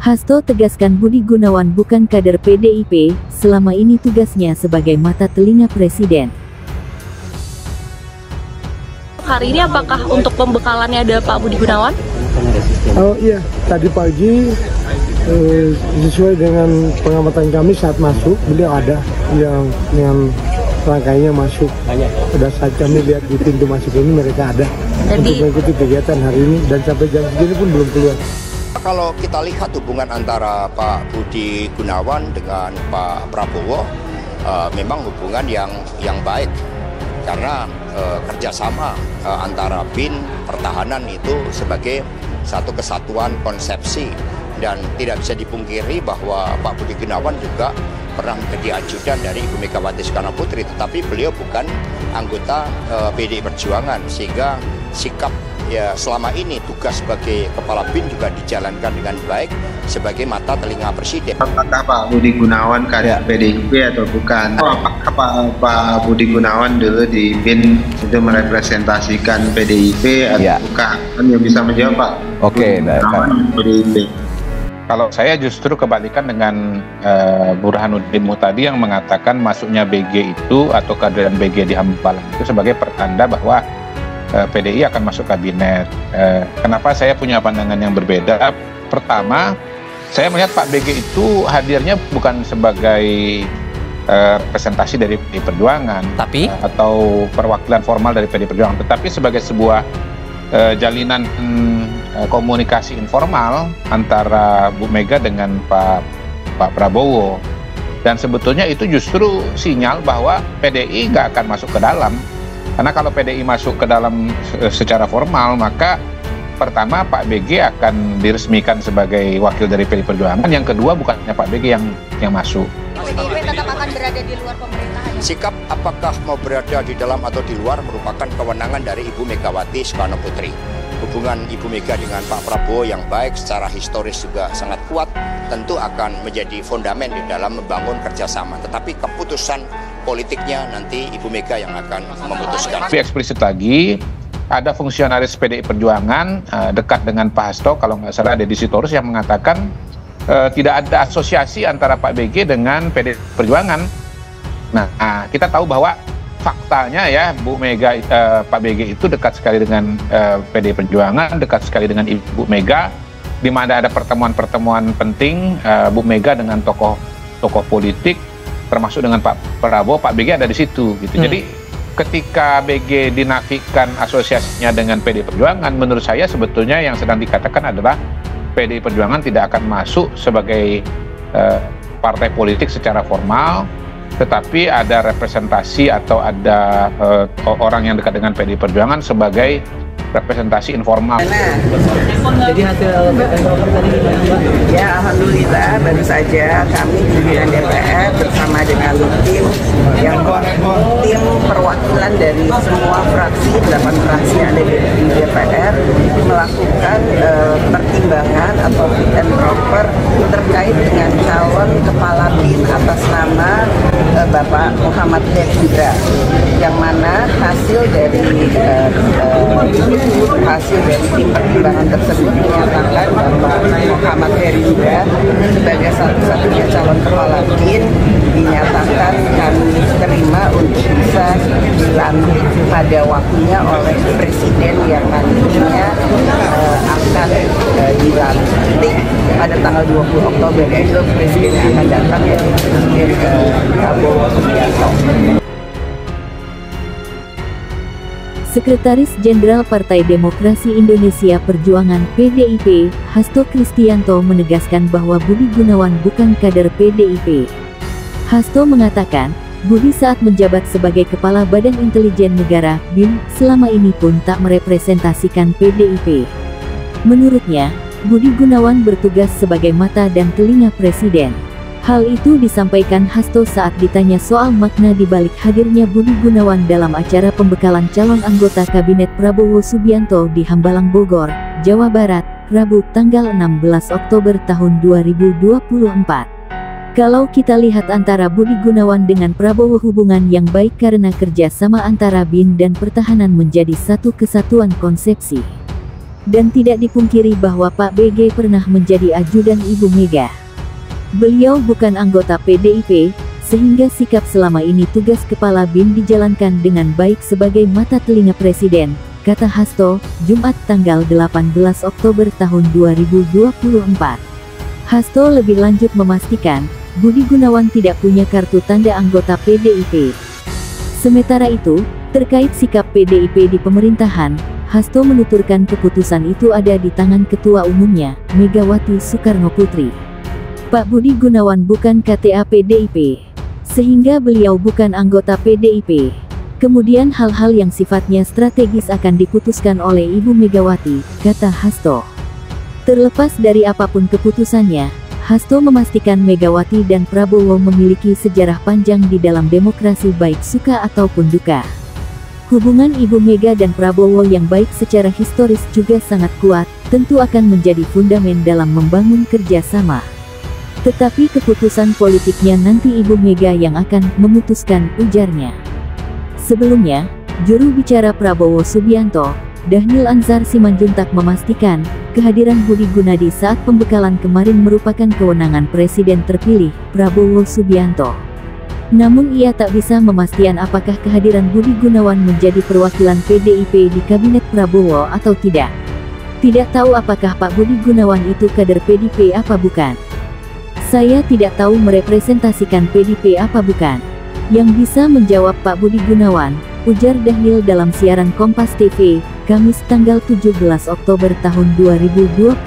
Hasto tegaskan Budi Gunawan bukan kader PDIP, selama ini tugasnya sebagai mata telinga Presiden. Hari ini apakah untuk pembekalannya ada Pak Budi Gunawan? Oh iya, tadi pagi sesuai dengan pengamatan kami saat masuk, beliau ada yang rangkainya masuk. Pada saat kami lihat di pintu masuk ini mereka ada untuk mengikuti kegiatan hari ini dan sampai jam segini pun belum keluar. Kalau kita lihat hubungan antara Pak Budi Gunawan dengan Pak Prabowo memang hubungan yang baik karena kerjasama antara BIN pertahanan itu sebagai satu kesatuan konsepsi dan tidak bisa dipungkiri bahwa Pak Budi Gunawan juga pernah menjadi ajudan dari Ibu Megawati Soekarno Putri, tetapi beliau bukan anggota PDI Perjuangan sehingga sikap ya selama ini tugas sebagai kepala BIN juga dijalankan dengan baik sebagai mata telinga Presiden. Apakah Pak Budi Gunawan kader PDIP atau bukan? Apakah Pak Budi Gunawan dulu di BIN itu merepresentasikan PDIP atau bukan? Kan yang bisa menjawab Pak. Oke, PDIP. Kalau saya justru kebalikan dengan Burhanuddin Muhtadi yang mengatakan masuknya BG itu atau kehadiran BG di Hambalang itu sebagai pertanda bahwa PDI akan masuk kabinet. Kenapa saya punya pandangan yang berbeda? Pertama, saya melihat Pak BG itu hadirnya bukan sebagai representasi dari PDI Perjuangan, atau perwakilan formal dari PDI Perjuangan, tetapi sebagai sebuah jalinan komunikasi informal antara Bu Mega dengan Pak Prabowo. Dan sebetulnya itu justru sinyal bahwa PDI nggak akan masuk ke dalam. Karena kalau PDI masuk ke dalam secara formal, maka pertama Pak BG akan diresmikan sebagai wakil dari PDI Perjuangan. Yang kedua bukannya Pak BG yang masuk. PDIP tetap akan berada di luar pemerintahan. Sikap apakah mau berada di dalam atau di luar merupakan kewenangan dari Ibu Megawati Soekarno Putri. Hubungan Ibu Mega dengan Pak Prabowo yang baik secara historis juga sangat kuat, tentu akan menjadi fondamen di dalam membangun kerjasama. Tetapi keputusan politiknya nanti Ibu Mega yang akan memutuskan. Lebih eksplisit lagi, ada fungsionaris PDI Perjuangan dekat dengan Pak Hasto, kalau nggak salah Deddy Sitorus, yang mengatakan tidak ada asosiasi antara Pak BG dengan PDI Perjuangan. Nah, kita tahu bahwa faktanya ya Bu Mega, Pak BG itu dekat sekali dengan PDI Perjuangan, dekat sekali dengan Ibu Mega, di mana ada pertemuan-pertemuan penting Bu Mega dengan tokoh politik, termasuk dengan Pak Prabowo, Pak BG ada di situ gitu. Jadi ketika BG dinafikan asosiasinya dengan PDI Perjuangan, menurut saya sebetulnya yang sedang dikatakan adalah PDI Perjuangan tidak akan masuk sebagai partai politik secara formal, tetapi ada representasi atau ada orang yang dekat dengan PDI Perjuangan sebagai representasi informal. Jadi hasil BPN tadi gimana Mbak? Ya alhamdulillah baru saja kami pimpinan DPR bersama dengan tim yang tim perwakilan dari semua fraksi, 8 fraksi yang ada di DPR melakukan pertimbangan atau fit and proper terkait dengan calon kepala BIN atas nama Bapak Muhammad Hendra, yang mana hasil dari tim pertimbangan tersebut menyatakan bahwa Muhammad Hendra sebagai satu-satunya calon kepala BIN dinyatakan kami terima untuk bisa dilantik pada waktunya oleh Presiden yang nantinya akan dilantik pada tanggal 20 Oktober, yaitu Presiden yang akan datang, yaitu Presiden Prabowo Subianto. Sekretaris Jenderal Partai Demokrasi Indonesia Perjuangan PDIP, Hasto Kristianto menegaskan bahwa Budi Gunawan bukan kader PDIP. Hasto mengatakan, Budi saat menjabat sebagai Kepala Badan Intelijen Negara (BIN) selama ini pun tak merepresentasikan PDIP. Menurutnya, Budi Gunawan bertugas sebagai mata dan telinga Presiden. Hal itu disampaikan Hasto saat ditanya soal makna di balik hadirnya Budi Gunawan dalam acara pembekalan calon anggota Kabinet Prabowo Subianto di Hambalang, Bogor, Jawa Barat, Rabu tanggal 16 Oktober tahun 2024. Kalau kita lihat antara Budi Gunawan dengan Prabowo, hubungan yang baik karena kerja sama antara BIN dan pertahanan menjadi satu kesatuan konsepsi. Dan tidak dipungkiri bahwa Pak BG pernah menjadi ajudan Ibu Mega. Beliau bukan anggota PDIP, sehingga sikap selama ini tugas Kepala BIN dijalankan dengan baik sebagai mata telinga Presiden, kata Hasto, Jumat tanggal 18 Oktober tahun 2024. Hasto lebih lanjut memastikan, Budi Gunawan tidak punya kartu tanda anggota PDIP. Sementara itu, terkait sikap PDIP di pemerintahan, Hasto menuturkan keputusan itu ada di tangan Ketua Umumnya, Megawati Soekarnoputri. Pak Budi Gunawan bukan KTA PDIP, sehingga beliau bukan anggota PDIP. Kemudian hal-hal yang sifatnya strategis akan diputuskan oleh Ibu Megawati, kata Hasto. Terlepas dari apapun keputusannya, Hasto memastikan Megawati dan Prabowo memiliki sejarah panjang di dalam demokrasi baik suka ataupun duka. Hubungan Ibu Mega dan Prabowo yang baik secara historis juga sangat kuat, tentu akan menjadi fundamen dalam membangun kerjasama. Tetapi keputusan politiknya nanti Ibu Mega yang akan memutuskan, ujarnya. Sebelumnya, juru bicara Prabowo Subianto, Dhanil Anzar Simanjuntak memastikan, kehadiran Budi Gunadi saat pembekalan kemarin merupakan kewenangan Presiden terpilih, Prabowo Subianto. Namun ia tak bisa memastikan apakah kehadiran Budi Gunawan menjadi perwakilan PDIP di Kabinet Prabowo atau tidak. Tidak tahu apakah Pak Budi Gunawan itu kader PDIP apa bukan. Saya tidak tahu merepresentasikan PDIP apa bukan. Yang bisa menjawab Pak Budi Gunawan, ujar Dhanil dalam siaran Kompas TV, Kamis tanggal 17 Oktober tahun 2024.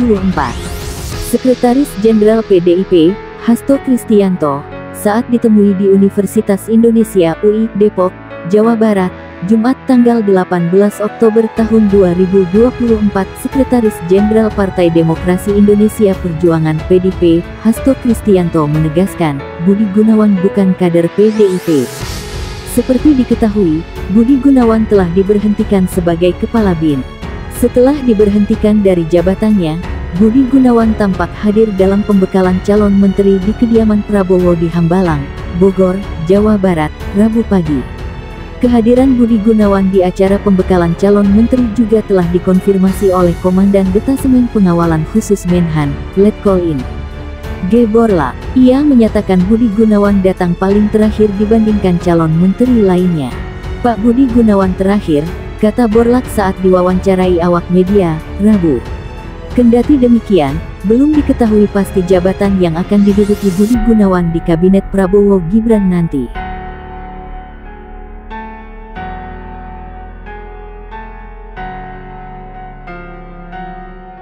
Sekretaris Jenderal PDIP, Hasto Kristianto, saat ditemui di Universitas Indonesia UI Depok, Jawa Barat, Jumat tanggal 18 Oktober tahun 2024, Sekretaris Jenderal Partai Demokrasi Indonesia Perjuangan PDIP, Hasto Kristianto menegaskan, Budi Gunawan bukan kader PDIP. Seperti diketahui, Budi Gunawan telah diberhentikan sebagai Kepala BIN. Setelah diberhentikan dari jabatannya, Budi Gunawan tampak hadir dalam pembekalan calon menteri di kediaman Prabowo di Hambalang, Bogor, Jawa Barat, Rabu pagi. Kehadiran Budi Gunawan di acara pembekalan calon menteri juga telah dikonfirmasi oleh Komandan Detasemen Pengawalan Khusus Menhan, Letkol-In G. Borla. Ia menyatakan Budi Gunawan datang paling terakhir dibandingkan calon menteri lainnya. Pak Budi Gunawan terakhir, kata Borlak saat diwawancarai awak media, Rabu. Kendati demikian, belum diketahui pasti jabatan yang akan diduduki Budi Gunawan di Kabinet Prabowo Gibran nanti.